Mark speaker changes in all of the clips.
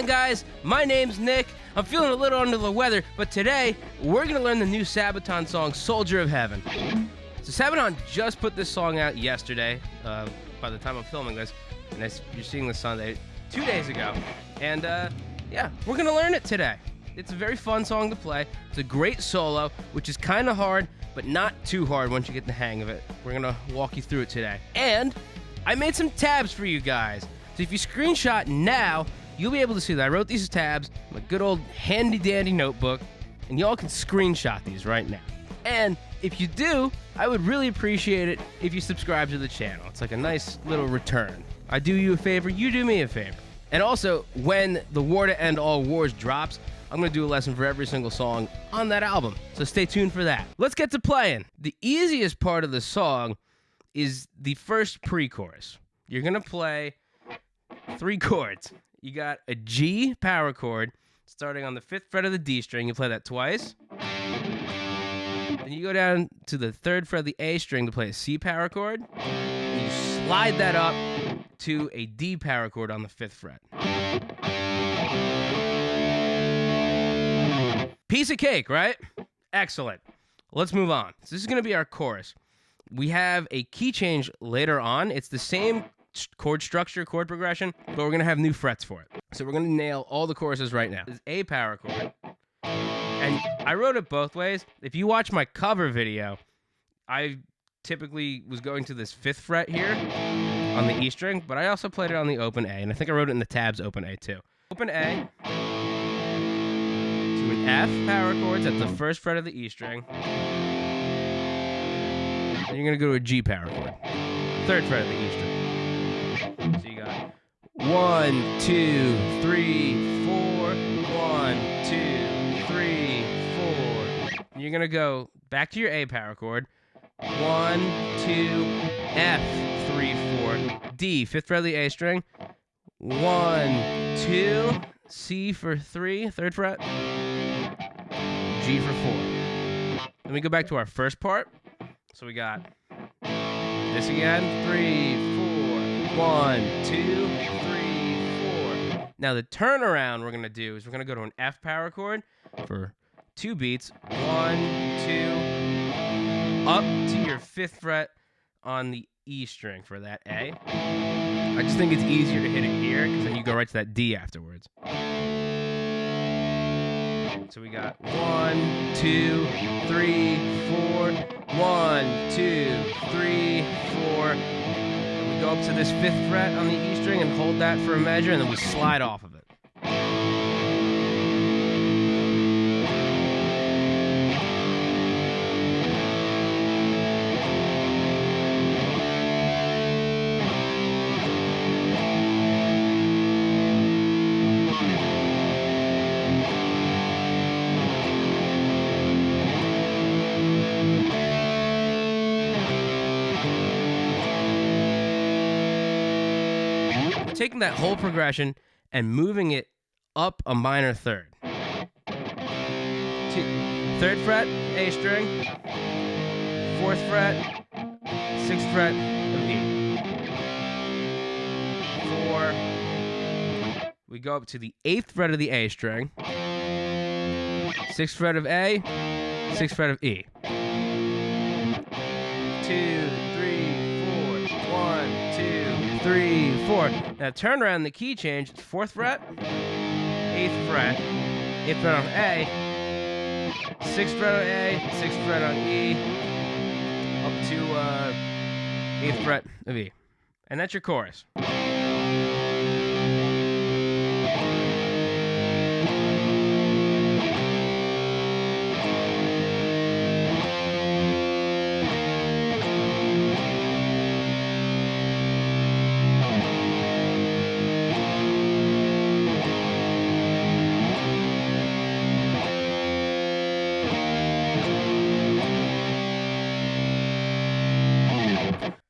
Speaker 1: on, guys? My name's Nick. I'm feeling a little under the weather, but today we're going to learn the new Sabaton song, Soldier of Heaven. So Sabaton just put this song out yesterday, by the time I'm filming this, and you're seeing this Sunday, 2 days ago. And yeah, we're going to learn it today. It's a very fun song to play. It's a great solo, which is kind of hard, but not too hard once you get the hang of it. We're going to walk you through it today. And I made some tabs for you guys. So if you screenshot now, you'll be able to see that I wrote these tabs in a good old handy-dandy notebook, and y'all can screenshot these right now. And if you do, I would really appreciate it if you subscribe to the channel. It's like a nice little return. I do you a favor, you do me a favor. And also, when The War to End All Wars drops, I'm going to do a lesson for every single song on that album. So stay tuned for that. Let's get to playing. The easiest part of the song is the first pre-chorus. You're going to play 3 chords. You got a G power chord starting on the 5th fret of the D string. You play that twice. Then you go down to the 3rd fret of the A string to play a C power chord. And you slide that up to a D power chord on the 5th fret. Piece of cake, right? Excellent. Let's move on. So this is going to be our chorus. We have a key change later on. It's the same chord structure, chord progression, but we're going to have new frets for it. So we're going to nail all the choruses right now. This is A power chord. And I wrote it both ways. If you watch my cover video, I typically was going to this 5th fret here on the E string, but I also played it on the open A, and I think I wrote it in the tabs open A too. Open A to an F power chords at the 1st fret of the E string. Then you're going to go to a G power chord, 3rd fret of the E string. So you got 1, 2, 3, 4, 1, 2, 3, 4. And you're going to go back to your A power chord. 1, 2, F, 3, 4, D, 5th fret of the A string. 1, 2, C for 3, 3rd fret. G for 4. Then we go back to our first part. So we got this again. 3, 4. 1, 2, 3, 4. Now the turnaround we're going to do is we're going to go to an F power chord for 2 beats. 1, 2, up to your 5th fret on the E string for that A. I just think it's easier to hit it here because then you go right to that D afterwards. So we got 1, 2, 3, 4. 1, 2, 3, 4. Go up to this 5th fret on the E string and hold that for a measure, and then we slide off of it. Taking that whole progression and moving it up a minor 3rd. 3rd fret, A string, 4th fret, 6th fret of E. 4. We go up to the 8th fret of the A string, 6th fret of A, 6th fret of E. 2, 3, 4, 1, 2, 3, 4. Now turn around the key change. It's 4th fret, 8th fret, 8th fret on A, 6th fret on A, 6th fret on E, up to 8th fret of E. And that's your chorus.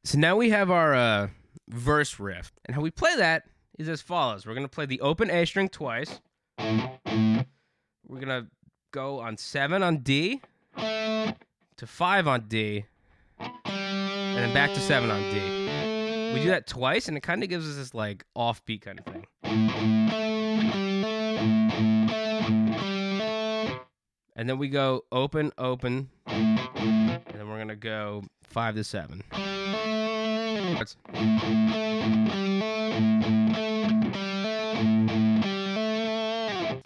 Speaker 1: So now we have our verse riff. And how we play that is as follows. We're going to play the open A string twice. We're going to go on 7 on D, to 5 on D, and then back to 7 on D. We do that twice, and it kind of gives us this, like, offbeat kind of thing. And then we go open, open, and then we're gonna go 5 to 7.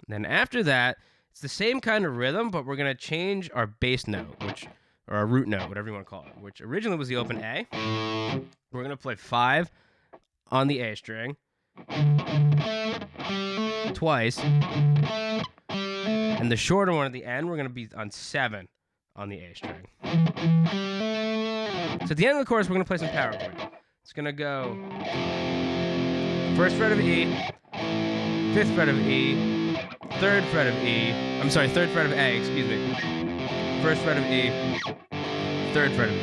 Speaker 1: Then after that, it's the same kind of rhythm, but we're gonna change our bass note, or our root note, whatever you want to call it, which originally was the open A. We're gonna play 5 on the A string twice, and the shorter one at the end, we're gonna be on 7 on the A string. So at the end of the chorus, we're gonna play some power chords. It's gonna go 1st fret of E, 5th fret of E, 3rd fret of E. I'm sorry, 3rd fret of A. Excuse me. 1st fret of E, 3rd fret of E.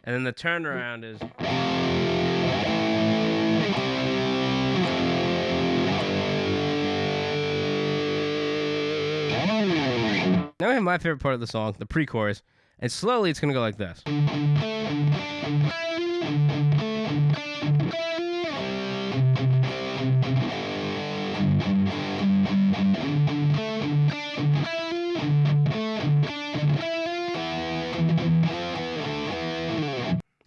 Speaker 1: And then the turnaround is. Now we have my favorite part of the song, the pre-chorus, and slowly it's going to go like this.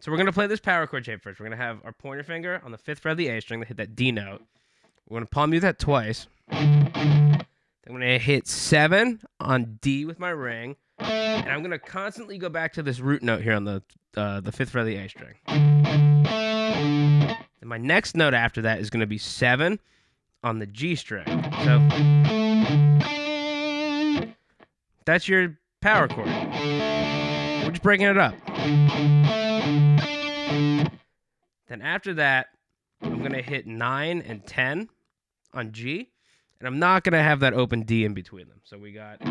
Speaker 1: So we're going to play this power chord shape first. We're going to have our pointer finger on the 5th fret of the A string to hit that D note. We're going to palm mute that twice. I'm going to hit 7 on D with my ring, and I'm going to constantly go back to this root note here on the 5th fret of the A string. And my next note after that is going to be 7 on the G string. So that's your power chord. We're just breaking it up. Then after that, I'm going to hit 9 and 10 on G. And I'm not going to have that open D in between them. So we got.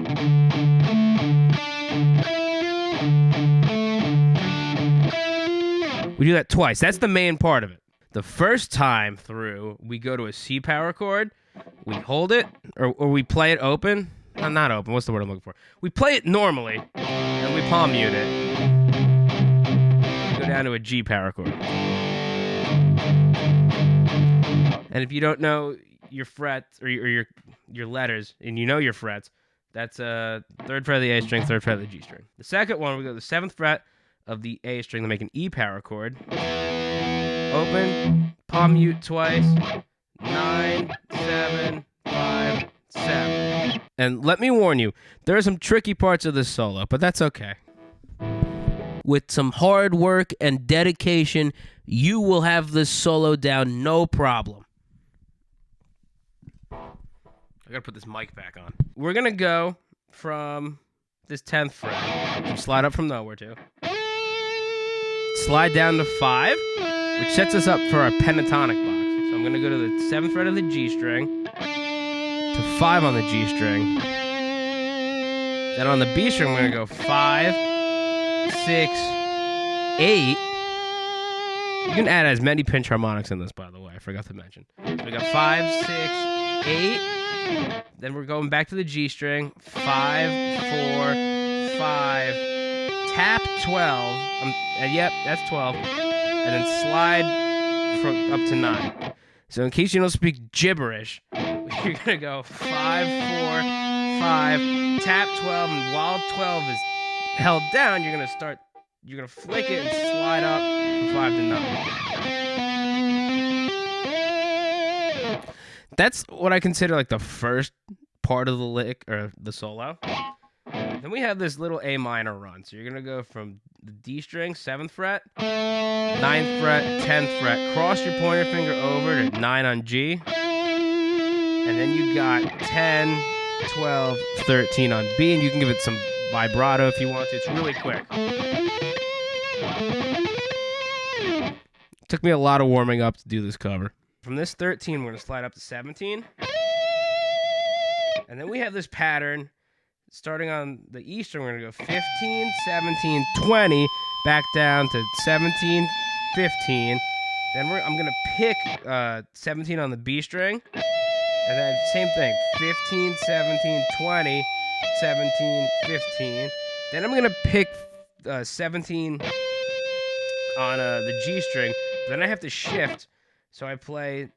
Speaker 1: We do that twice. That's the main part of it. The first time through, we go to a C power chord. We hold it, or we play it open. Not open. What's the word I'm looking for? We play it normally, and we palm mute it. We go down to a G power chord. And if you don't know your frets or your letters, and you know your frets, that's 3rd fret of the A string, 3rd fret of the G string. The second one, we go to the 7th fret of the A string to make an E power chord. Open, palm mute twice, 9, 7, 5, 7. And let me warn you, there are some tricky parts of this solo, but that's okay. With some hard work and dedication, you will have this solo down no problem. I gotta put this mic back on. We're gonna go from this 10th fret, slide up from nowhere to, slide down to 5, which sets us up for our pentatonic box. So I'm gonna go to the 7th fret of the G string, to 5 on the G string. Then on the B string, we're gonna go 5, 6, 8. You can add as many pinch harmonics in this, by the way. I forgot to mention. So we got 5, 6, 8. Then we're going back to the G string. 5, 4, 5. Tap 12. Yep, that's 12. And then slide up to 9. So in case you don't speak gibberish, you're going to go 5, 4, 5. Tap 12. And while 12 is held down, you're going to flick it and slide up from 5 to 9. That's what I consider like the first part of the lick or the solo. Then we have this little A minor run. So you're going to go from the D string, 7th fret, 9th fret, 10th fret. Cross your pointer finger over to 9 on G. And then you got 10, 12, 13 on B. And you can give it some vibrato if you want to. It's really quick. Took me a lot of warming up to do this cover. From this 13, we're going to slide up to 17. And then we have this pattern. Starting on the E string, we're going to go 15, 17, 20, back down to 17, 15, Then I'm going to pick 17 on the B string. And then same thing, 15, 17, 20, 17, 15. Then I'm going to pick 17 on the G string. Then I have to shift. So I play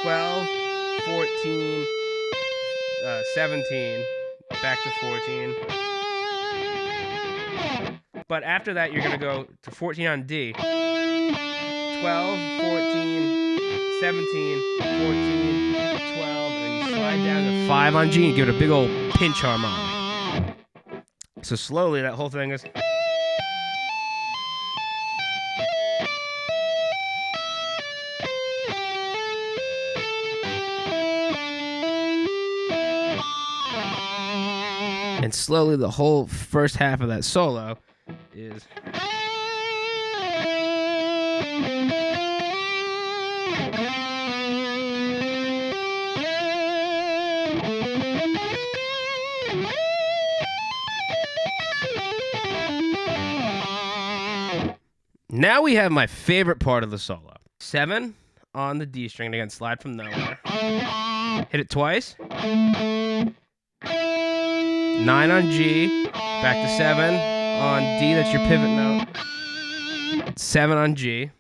Speaker 1: 12, 14, 17, back to 14. But after that, you're going to go to 14 on D. 12, 14, 17, 14, 12, and then you slide down to 5 on G and give it a big old pinch harmonic. So slowly, that whole thing is... And slowly, the whole first half of that solo is... Now we have my favorite part of the solo. 7 on the D string, again, slide from nowhere. Hit it twice. 9 on G, back to 7 on D, that's your pivot note. 7 on G,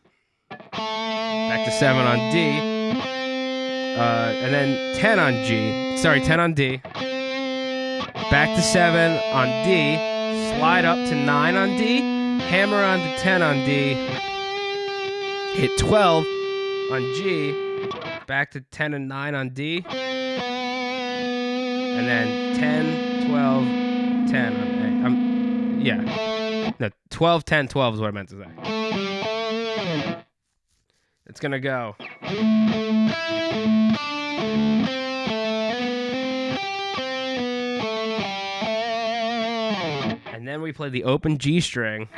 Speaker 1: back to 7 on D, and then 10 on G, 10 on D, back to 7 on D, slide up to 9 on D, hammer on to 10 on D, hit 12 on G, back to 10 and 9 on D, and then 10, 12, 10 on A. No, 12, 10, 12 is what I meant to say. It's gonna go. And then we play the open G string.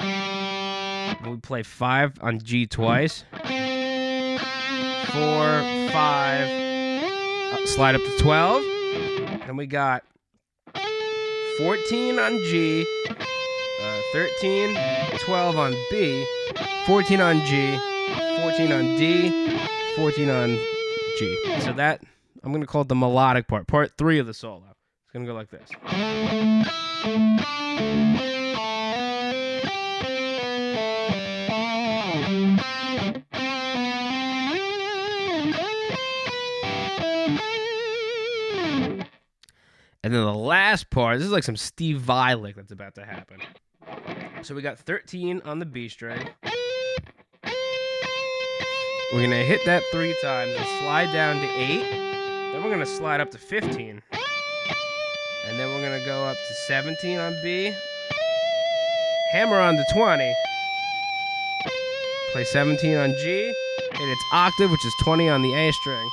Speaker 1: We play 5 on G twice. 4, 5, slide up to 12. And we got 14 on G, 13, 12 on B, 14 on G, 14 on D, 14 on G. So that, I'm going to call it the melodic part, part 3 of the solo. It's going to go like this. And then the last part, this is like some Steve Vai lick that's about to happen. So we got 13 on the B string. We're going to hit that 3 times and slide down to 8. Then we're going to slide up to 15. And then we're going to go up to 17 on B. Hammer on to 20. Play 17 on G. Hit its octave, which is 20 on the A string.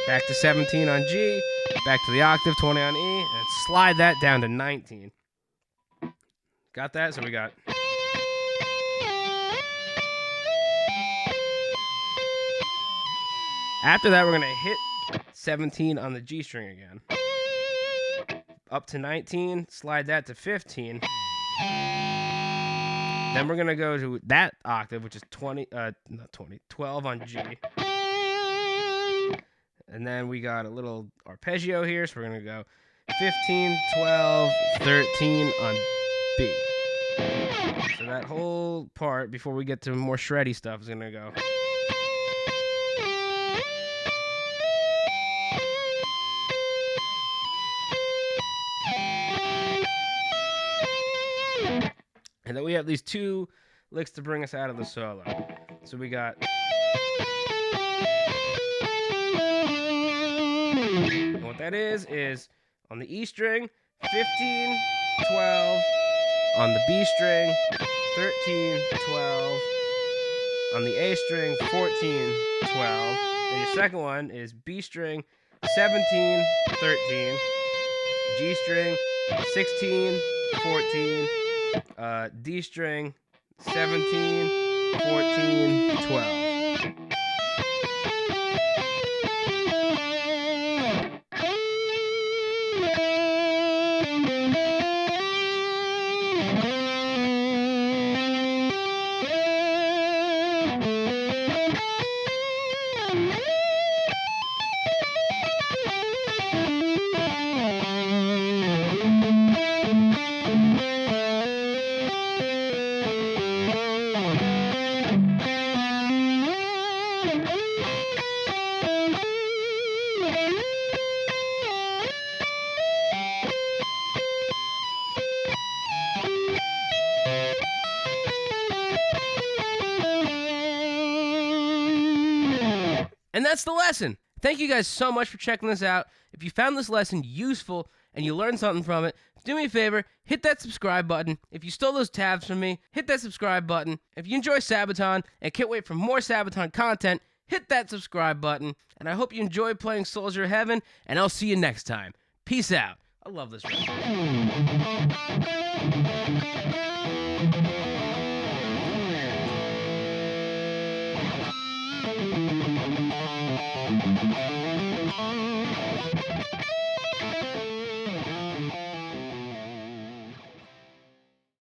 Speaker 1: Back to 17 on G. Back to the octave, 20 on E. And slide that down to 19. Got that? So we got... After that, we're going to hit 17 on the G string again. Up to 19, slide that to 15. Then we're going to go to that octave, which is 12 on G. And then we got a little arpeggio here, so we're going to go 15, 12, 13 on B. So that whole part, before we get to more shreddy stuff, is going to go... And then we have these 2 licks to bring us out of the solo. So we got... And what that is on the E string, 15, 12, on the B string, 13, 12, on the A string, 14, 12. And your second one is B string, 17, 13, G string, 16, 14, D string, 17, 14, 12. And that's the lesson. Thank you guys so much for checking this out. If you found this lesson useful and you learned something from it, do me a favor, hit that subscribe button. If you stole those tabs from me, hit that subscribe button. If you enjoy Sabaton and can't wait for more Sabaton content, hit that subscribe button. And I hope you enjoy playing Soldier of Heaven, and I'll see you next time. Peace out. I love this record.